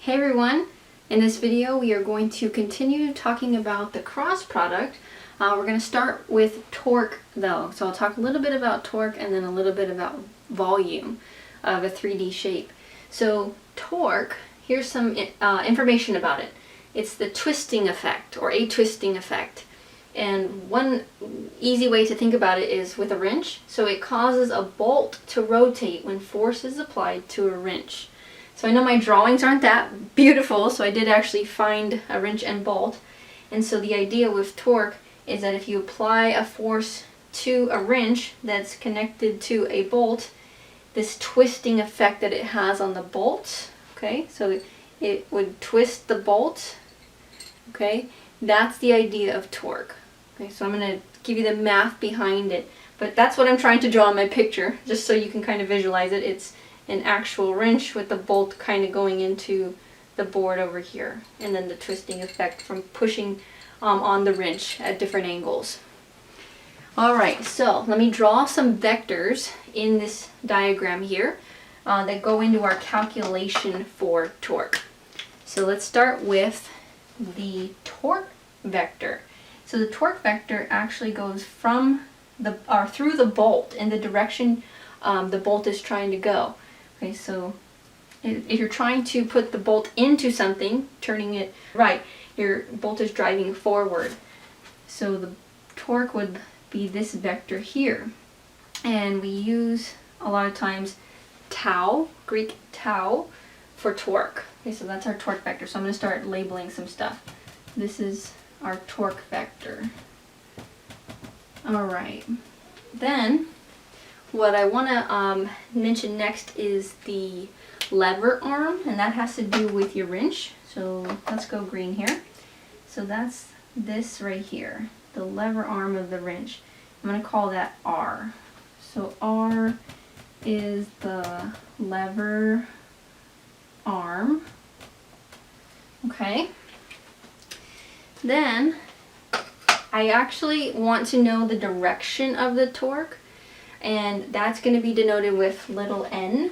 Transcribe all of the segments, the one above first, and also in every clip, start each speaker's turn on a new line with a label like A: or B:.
A: Hey everyone! In this video we are going to continue talking about the cross product. We're going to start with torque though. So I'll talk a little bit about torque and then a little bit about volume of a 3D shape. So torque, here's some information about it. It's the twisting effect or a twisting effect. And one easy way to think about it is with a wrench. So it causes a bolt to rotate when force is applied to a wrench. So I know my drawings aren't that beautiful, so I did actually find a wrench and bolt. And so the idea with torque is that if you apply a force to a wrench that's connected to a bolt, this twisting effect that it has on the bolt, okay, so it would twist the bolt, okay, that's the idea of torque. Okay, so I'm going to give you the math behind it, but that's what I'm trying to draw in my picture, just so you can kind of visualize it. It's an actual wrench with the bolt kind of going into the board over here, and then the twisting effect from pushing on the wrench at different angles. Alright, so let me draw some vectors in this diagram here that go into our calculation for torque. So let's start with the torque vector. So the torque vector actually goes from through the bolt in the direction the bolt is trying to go. Okay, so if you're trying to put the bolt into something, turning it right, your bolt is driving forward. So the torque would be this vector here. And we use a lot of times tau, Greek tau, for torque. Okay, so that's our torque vector. So I'm going to start labeling some stuff. This is our torque vector. Alright, then what I want to mention next is the lever arm, and that has to do with your wrench. So let's go green here. So that's this right here, the lever arm of the wrench. I'm going to call that R. So R is the lever arm. Okay. Then I actually want to know the direction of the torque, and that's going to be denoted with little n.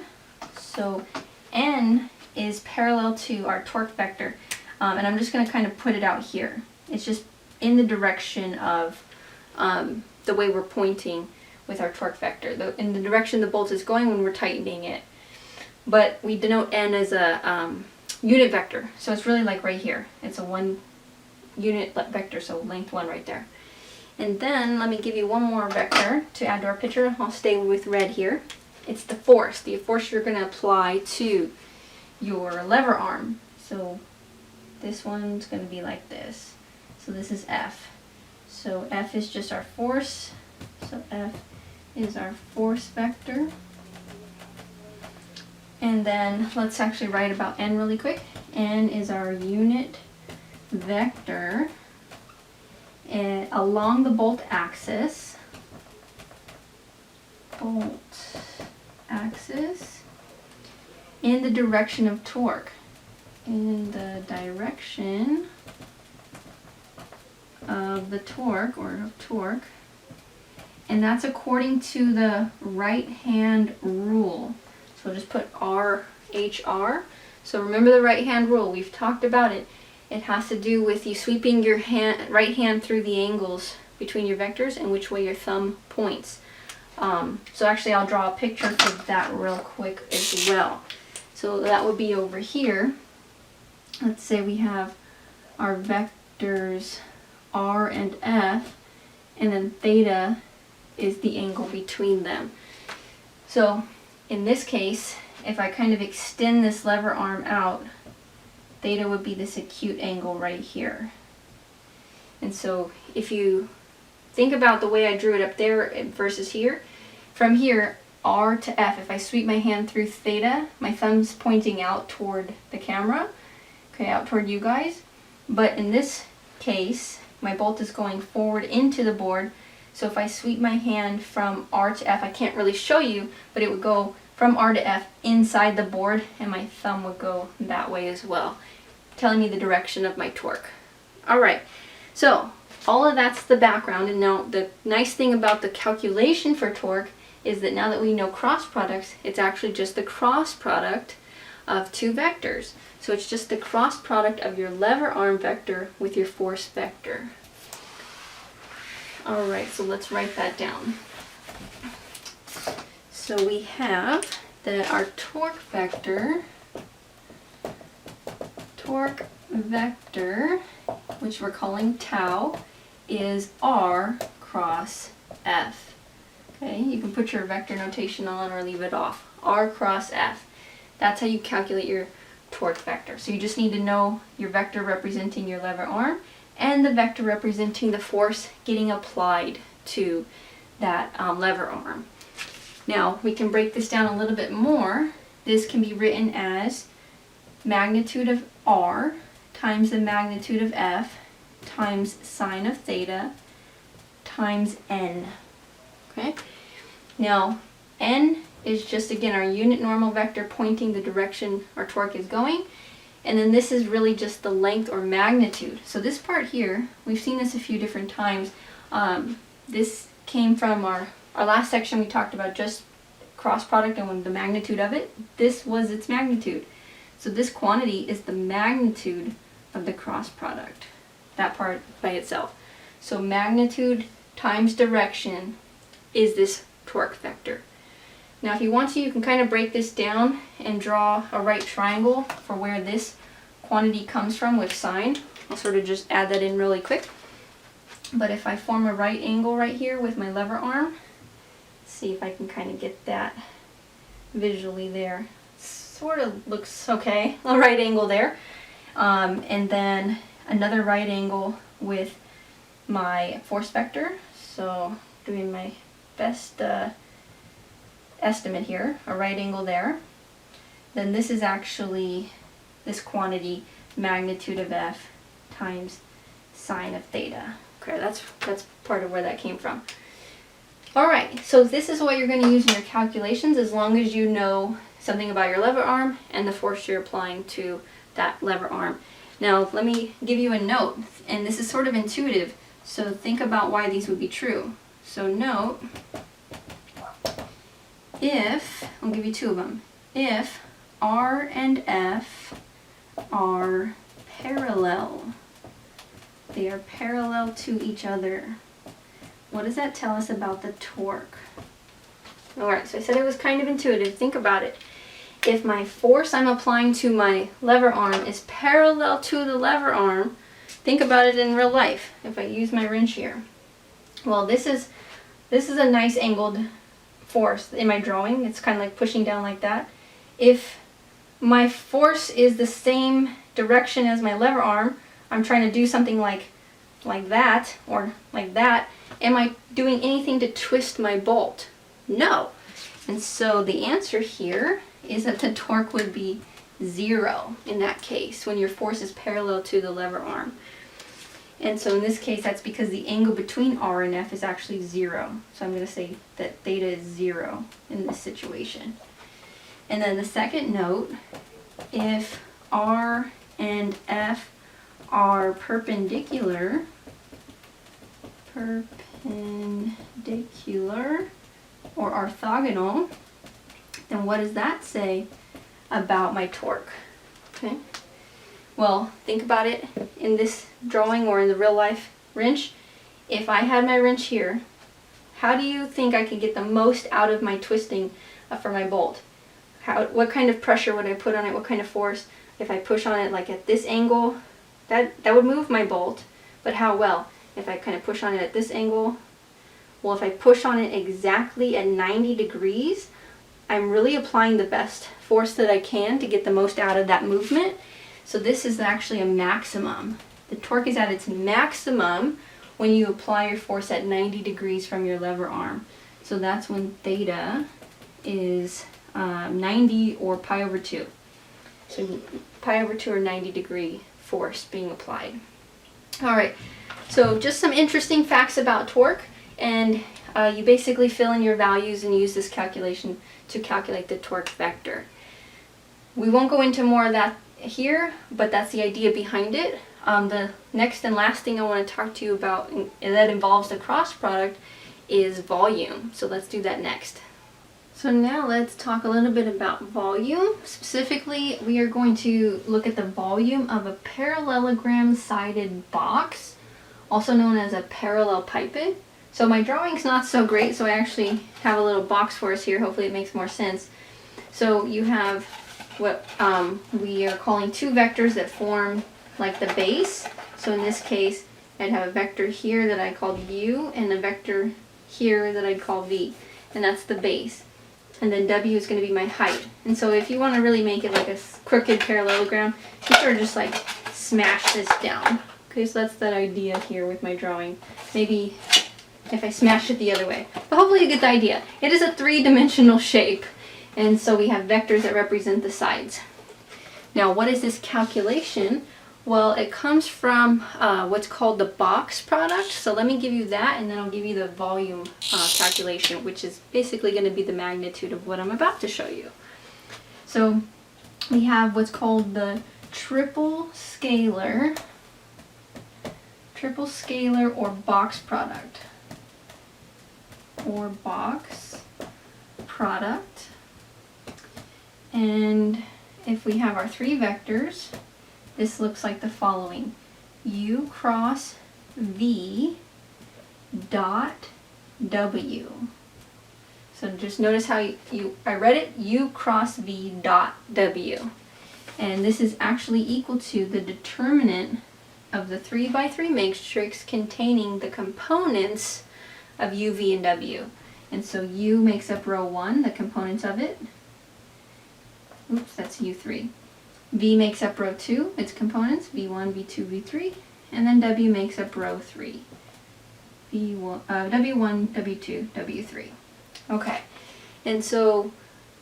A: So n is parallel to our torque vector, and I'm just going to kind of put it out here. It's just in the direction of the way we're pointing with our torque vector, in the direction the bolt is going when we're tightening it. But we denote n as a unit vector, so it's really like right here. It's a 1 unit vector, so length 1 right there. And then let me give you one more vector to add to our picture. I'll stay with red here. It's the force you're going to apply to your lever arm. So this one's going to be like this. So this is F. So F is just our force. So F is our force vector. And then let's actually write about N really quick. N is our unit vector along the bolt axis. In the direction of torque. In the direction of the torque, or of torque. And that's according to the right hand rule. So just put RHR. So remember the right hand rule. We've talked about it. It has to do with you sweeping your right hand through the angles between your vectors and which way your thumb points. So actually I'll draw a picture for that real quick as well. So that would be over here. Let's say we have our vectors R and F, and then theta is the angle between them. So in this case, if I kind of extend this lever arm out, theta would be this acute angle right here. And so if you think about the way I drew it up there versus here, from here, R to F, if I sweep my hand through theta, my thumb's pointing out toward the camera, okay, out toward you guys. But in this case, my bolt is going forward into the board. So if I sweep my hand from R to F, I can't really show you, but it would go from R to F inside the board, and my thumb would go that way as well, telling me the direction of my torque. Alright, so all of that's the background, and now the nice thing about the calculation for torque is that now that we know cross products, it's actually just the cross product of two vectors. So it's just the cross product of your lever arm vector with your force vector. Alright, so let's write that down. So we have that our torque vector, which we're calling tau, is R cross F. Okay, you can put your vector notation on or leave it off. R cross F. That's how you calculate your torque vector. So you just need to know your vector representing your lever arm and the vector representing the force getting applied to that lever arm. Now we can break this down a little bit more. This can be written as magnitude of R times the magnitude of F times sine of theta times N. Okay? Now N is just, again, our unit normal vector pointing the direction our torque is going. And then this is really just the length or magnitude. So this part here, we've seen this a few different times. This came from our last section. We talked about just cross product and the magnitude of it. This was its magnitude. So this quantity is the magnitude of the cross product, that part by itself. So magnitude times direction is this torque vector. Now if you want to, you can kind of break this down and draw a right triangle for where this quantity comes from with sine. I'll sort of just add that in really quick. But if I form a right angle right here with my lever arm, see if I can kind of get that visually there. Sort of looks okay, a right angle there. And then another right angle with my force vector. So doing my best estimate here, a right angle there. Then this is actually this quantity, magnitude of F times sine of theta. Okay, that's part of where that came from. Alright, so this is what you're going to use in your calculations as long as you know something about your lever arm and the force you're applying to that lever arm. Now let me give you a note, and this is sort of intuitive, so think about why these would be true. So note, if, I'll give you two of them, if R and F are parallel, they are parallel to each other, what does that tell us about the torque? Alright, so I said it was kind of intuitive. Think about it. If my force I'm applying to my lever arm is parallel to the lever arm, think about it in real life. If I use my wrench here. Well, this is a nice angled force in my drawing. It's kind of like pushing down like that. If my force is the same direction as my lever arm, I'm trying to do something like that or like that. Am I doing anything to twist my bolt? No. And so the answer here is that the torque would be 0 in that case when your force is parallel to the lever arm. And so in this case, that's because the angle between R and F is actually 0. So I'm going to say that theta is 0 in this situation. And then the second note, if R and F are perpendicular or orthogonal, then what does that say about my torque? Okay. Well, think about it in this drawing or in the real life wrench. If I had my wrench here, how do you think I could get the most out of my twisting for my bolt? What kind of pressure would I put on it? What kind of force? If I push on it like at this angle, that would move my bolt, but how well? If I kind of push on it at this angle, well, if I push on it exactly at 90 degrees, I'm really applying the best force that I can to get the most out of that movement. So this is actually a maximum. The torque is at its maximum when you apply your force at 90 degrees from your lever arm. So that's when theta is 90 or pi over 2. So pi over 2 or 90 degree force being applied. Alright, so just some interesting facts about torque, and you basically fill in your values and use this calculation to calculate the torque vector. We won't go into more of that here, but that's the idea behind it. The next and last thing I want to talk to you about that involves the cross product is volume. So let's do that next. So now let's talk a little bit about volume. Specifically, we are going to look at the volume of a parallelogram sided box, also known as a parallelepiped. So my drawing's not so great, so I actually have a little box for us here. Hopefully it makes more sense. So you have what we are calling two vectors that form like the base. So in this case, I'd have a vector here that I called u and a vector here that I'd call v. And that's the base. And then w is going to be my height. And so if you want to really make it like a crooked parallelogram, you sort of just like smash this down. Okay, so that's that idea here with my drawing. Maybe if I smash it the other way. But hopefully you get the idea. It is a three-dimensional shape. And so we have vectors that represent the sides. Now what is this calculation? Well, it comes from what's called the box product. So let me give you that, and then I'll give you the volume calculation, which is basically going to be the magnitude of what I'm about to show you. So we have what's called the triple scalar or box product. And if we have our three vectors, this looks like the following. U cross V dot W. So just notice how I read it, U cross V dot W. And this is actually equal to the determinant of the 3x3 matrix containing the components of U, V, and W. And so U makes up row 1, the components of it. Oops, that's U3. V makes up row 2, its components, V1, V2, V3, and then W makes up row 3, W1, W2, W3. Okay, and so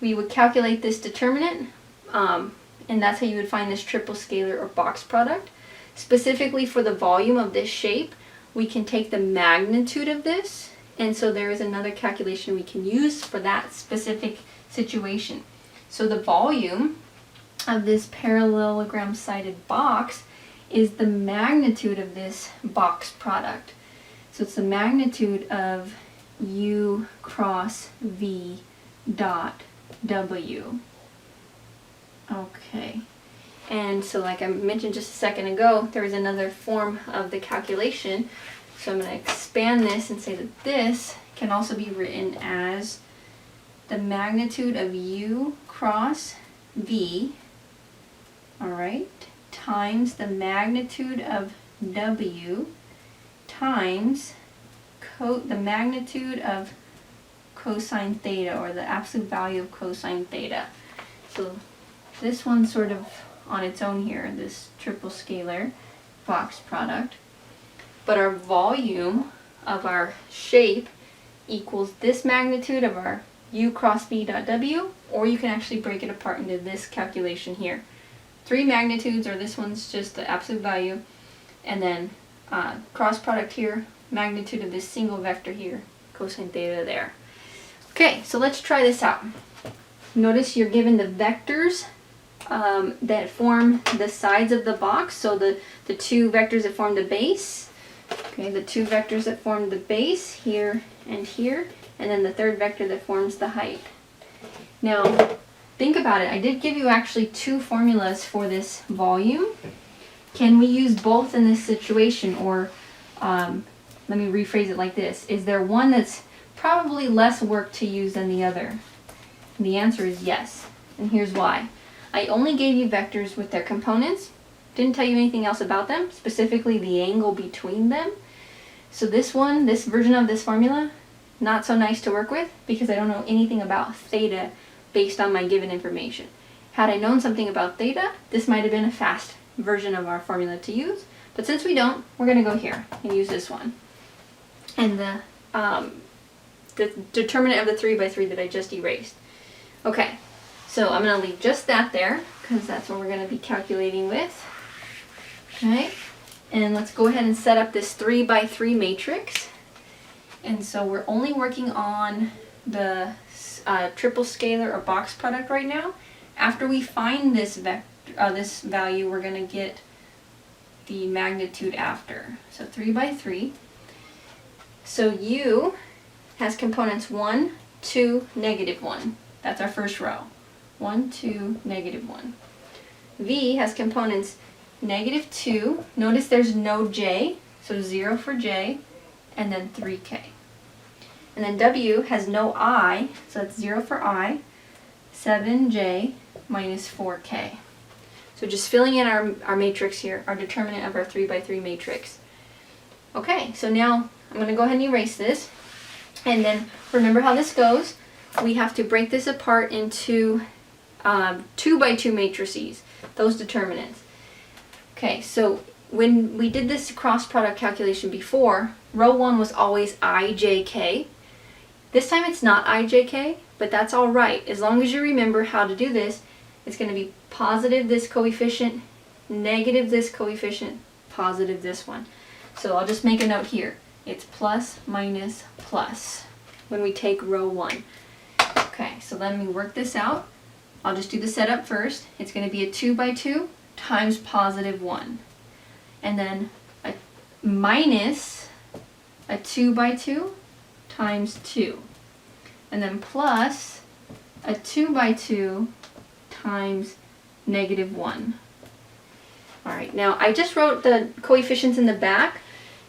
A: we would calculate this determinant, and that's how you would find this triple scalar or box product. Specifically for the volume of this shape, we can take the magnitude of this, and so there is another calculation we can use for that specific situation. So the volume of this parallelogram sided box is the magnitude of this box product. So it's the magnitude of U cross V dot W. Okay. And so like I mentioned just a second ago, there is another form of the calculation. So I'm going to expand this and say that this can also be written as the magnitude of U cross V, alright, times the magnitude of W times the magnitude of cosine theta, or the absolute value of cosine theta. So this one's sort of on its own here, this triple scalar box product. But our volume of our shape equals this magnitude of our U cross V dot W, or you can actually break it apart into this calculation here. Three magnitudes, or this one's just the absolute value, and then cross product here, magnitude of this single vector here, cosine theta there. Okay, so let's try this out. Notice you're given the vectors that form the sides of the box, so the two vectors that form the base. Okay, the two vectors that form the base here and here, and then the third vector that forms the height. Now, think about it. I did give you actually two formulas for this volume. Can we use both in this situation, or let me rephrase it like this. Is there one that's probably less work to use than the other? And the answer is yes, and here's why. I only gave you vectors with their components, didn't tell you anything else about them, specifically the angle between them. So this version of this formula, not so nice to work with because I don't know anything about theta based on my given information. Had I known something about theta, this might have been a fast version of our formula to use, but since we don't, we're going to go here and use this one. And the determinant of the 3x3 that I just erased. Okay, so I'm going to leave just that there because that's what we're going to be calculating with. Okay, and let's go ahead and set up this 3x3 matrix. And so we're only working on the triple scalar or box product right now. After we find this this value, we're going to get the magnitude after. So 3x3. So U has components 1, 2, negative 1. That's our first row. 1, 2, negative 1. V has components negative 2. Notice there's no j, so 0 for j, and then 3k. And then W has no I, so that's 0 for I, 7j minus 4k. So just filling in our matrix here, our determinant of our 3 by 3 matrix. Okay, so now I'm going to go ahead and erase this. And then remember how this goes. We have to break this apart into 2 by 2 matrices, those determinants. Okay, so when we did this cross product calculation before, row 1 was always ijk. This time it's not ijk, but that's all right. As long as you remember how to do this, it's going to be positive this coefficient, negative this coefficient, positive this one. So I'll just make a note here. It's plus, minus, plus when we take row 1. Okay, so let me work this out. I'll just do the setup first. It's going to be a 2 by 2 times positive 1. And then a minus a 2 by 2 times 2. And then plus a 2 by 2 times negative 1. Alright, now I just wrote the coefficients in the back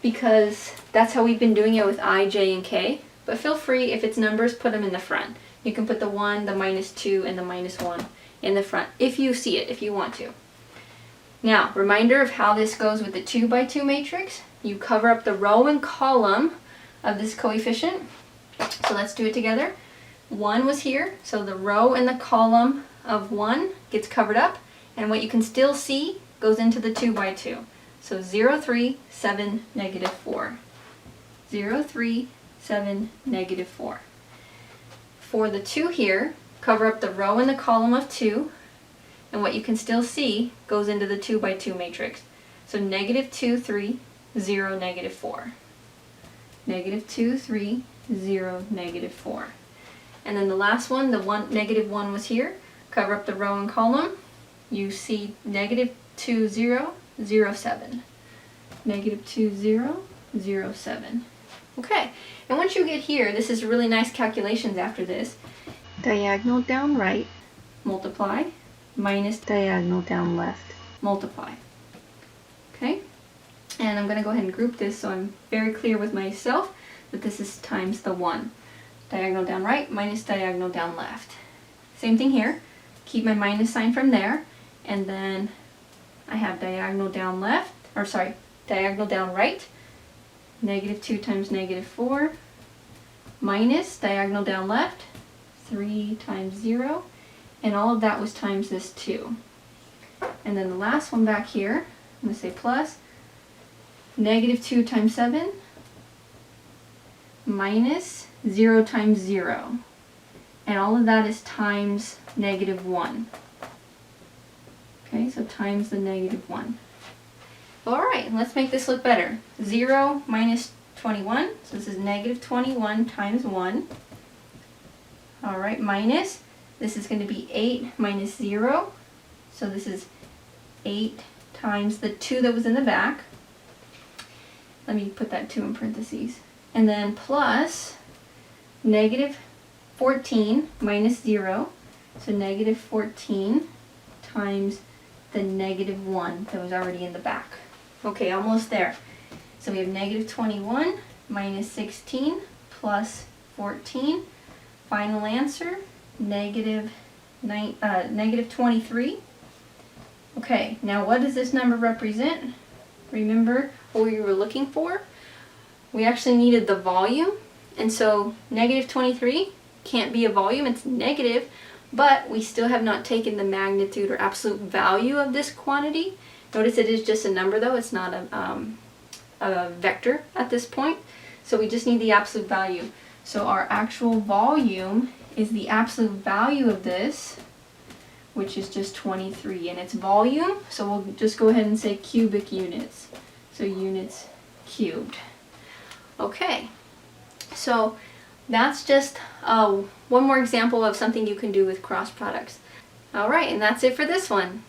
A: because that's how we've been doing it with I, j, and k. But feel free, if it's numbers, put them in the front. You can put the 1, the minus 2, and the minus 1 in the front if you see it, if you want to. Now, reminder of how this goes with the 2 by 2 matrix. You cover up the row and column of this coefficient. So let's do it together. 1 was here, so the row and the column of 1 gets covered up, and what you can still see goes into the 2 by 2. So 0, 3, 7, negative 4. 0, 3, 7, negative 4. For the 2 here, cover up the row and the column of 2, and what you can still see goes into the 2 by 2 matrix. So negative 2, 3, 0, negative 4. Negative 2, 3, 0, negative 4. And then the last one, the negative 1 was here. Cover up the row and column. You see negative 2, 0, 0, 7. Negative 2, 0, 0, 7. Okay, and once you get here, this is really nice calculations after this. Diagonal down right, multiply, minus diagonal down left, multiply. Okay, and I'm going to go ahead and group this so I'm very clear with myself that this is times the 1. Diagonal down right minus diagonal down left. Same thing here. Keep my minus sign from there, and then I have diagonal down left, or sorry, diagonal down right, negative 2 times negative 4, minus diagonal down left, 3 times 0, and all of that was times this 2. And then the last one back here, I'm going to say plus, negative 2 times 7, minus 0 times 0. And all of that is times negative 1. Okay, so times the negative 1. Alright, let's make this look better. 0 minus 21, so this is negative 21 times 1. Alright, minus, this is going to be 8 minus 0, so this is 8 times the 2 that was in the back. Let me put that 2 in parentheses. And then plus negative 14 minus 0, so negative 14 times the negative 1 that was already in the back. Okay, almost there. So we have negative 21 minus 16 plus 14. Final answer, negative 23. Okay, now what does this number represent? Remember what we were looking for? We actually needed the volume, and so negative 23 can't be a volume, it's negative, but we still have not taken the magnitude or absolute value of this quantity. Notice it is just a number though, it's not a vector at this point, so we just need the absolute value. So our actual volume is the absolute value of this, which is just 23, and it's volume, so we'll just go ahead and say cubic units. So units cubed. Okay, so that's just one more example of something you can do with cross products. Alright, and that's it for this one.